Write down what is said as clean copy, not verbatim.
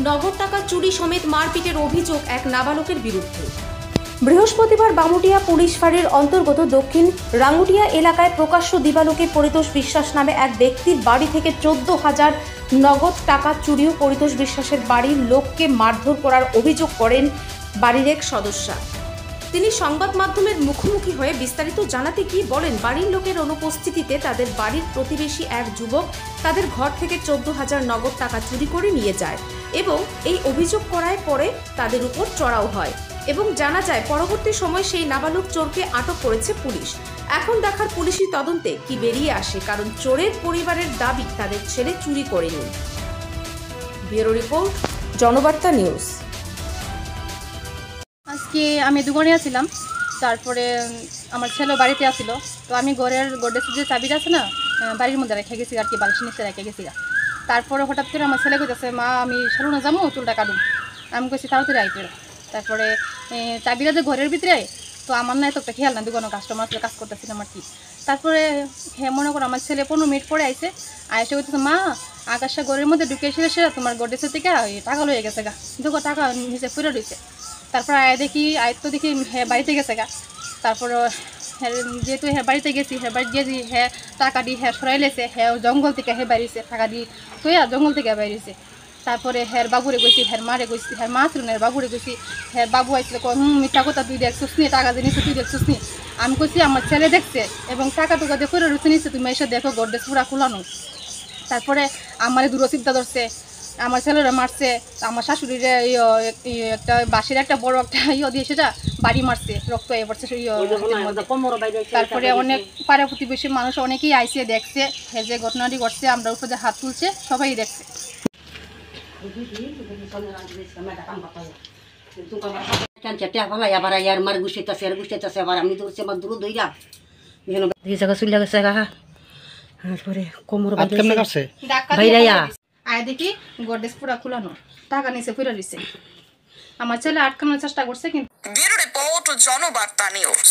নগদ টাকা চুরি সমেত মারপিটের অভিযোগ এক নাবালকের বিরুদ্ধে। বৃহস্পতিবার বামুটিয়া পুলিশ ফাঁড়ির অন্তর্গত দক্ষিণ রাঙ্গুটিয়া এলাকায় প্রকাশ্য দিবালোকে পরিতোষ বিশ্বাস নামে এক ব্যক্তির বাড়ি থেকে 14,000 নগদ টাকা চুরি ও পরিতোষ বিশ্বাসের বাড়ির লোককে মারধর করার অভিযোগ করেন বাড়ির এক সদস্যা। তিনি সংবাদ মাধ্যমের মুখোমুখি হয়ে বিস্তারিত জানাতে গিয়ে বলেন, বাড়ির লোকের অনুপস্থিতিতে তাদের বাড়ির প্রতিবেশী এক যুবক তাদের ঘর থেকে 14,000 নগদ টাকা চুরি করে নিয়ে যায় এবং এই অভিযোগ করায় পরে তাদের উপর চড়াও হয় এবং জানা যায় পরবর্তী সময় সেই নাবালক চোরকে আটক করেছে পুলিশ। এখন দেখার পুলিশি তদন্তে কি বেরিয়ে আসে, কারণ চোরের পরিবারের দাবি তাদের ছেলে চুরি করেনি। Bureau report, Janabarta news. আজকে আমি দোকানে ছিলাম, তারপরে আমার ছেলে বাড়িতে আসছিল, তো আমি গোড্রেজের যে চাবিটা আছে না বাড়ির মধ্যে রেখে গেছি আর কি, বালিশের নিচে রেখে গেছি। তারপরে হঠাৎ করে আমার ছেলে কইতেছে, মা আমি সেলুনে যাবো, চুলটা কাটুন। আমি কইছি তাড়াতাড়ি আইতে। তারপরে চাবিটা যে ঘরের ভিতরে, তো আমার না এত একটা খেয়াল না, দোকানে কাস্টমার আসলে কাজ করতেছিলাম আর কি। তারপরে হ্যাঁ মনে করো আমার ছেলে 15 মিনিট পরে আইসে কইতেছে, মা আকাশটা ঘরের মধ্যে ঢুকে এসে তোমার গোড্রেজের থেকে টাকা লয়ে গেছে গা, দেখো টাকা নিচে পড়ে রয়েছে। তারপর তো দেখি হ্যাঁ বাড়িতে গেছে গা। তারপর যেহেতু হ্যাঁ বাড়িতে গেছি, হ্যাঁ বাড়ি গিয়ে হ্যাঁ টাকা দিয়ে হ্যাঁ সরাই লেছে, হ্যাঁ জঙ্গল থেকে হ্যাঁ বাইরেছে, টাকা দিয়ে তো জঙ্গল থেকে বাইরেছে। তারপরে হ্যাঁ বাবুরে গেছি, হ্যাঁ মারে গেছি, হ্যাঁ মা ছিল না বাবুরে গেছি, হ্যাঁ বাবু আসছিল মিথ্যা কথা, তুই দেখছিস নি টাকা দিয়ে নিচ্ছে, তুই দেখছিস নি। আমি কইছি আমার ছেলে দেখছে এবং টাকা টুকা দিয়ে করে রুচে নিচ্ছে, তুমি এসে দেখো গোড্রেজ পুরা খোলানো। তারপরে আমার দূরচিন্তা ধরছে, আমার ছেলেরা মারছে, আমার শাশুড়ির একটা বাঁশের একটা বড় একটা দিয়ে সেটা বাড়ি মারছে, রক্ত এ পড়ছে। তারপরে অনেক পাড়া প্রতিবেশী মানুষ অনেকেই আইসে দেখছে যে ঘটনাটি ঘটছে, আমরা উপরে হাত তুলছে, সবাই দেখছে। আমি ধরছি আমার দূর দইরা জায়গা চলে গেছে তারপরে কোমর আয় দেখি গোড্রেজ পুরা খোলানো, টাকা নিচে ফিরে দিচ্ছে। আমার ছেলে আটকানোর চেষ্টা করছে কিন্তু। Bureau report, Janabarta news.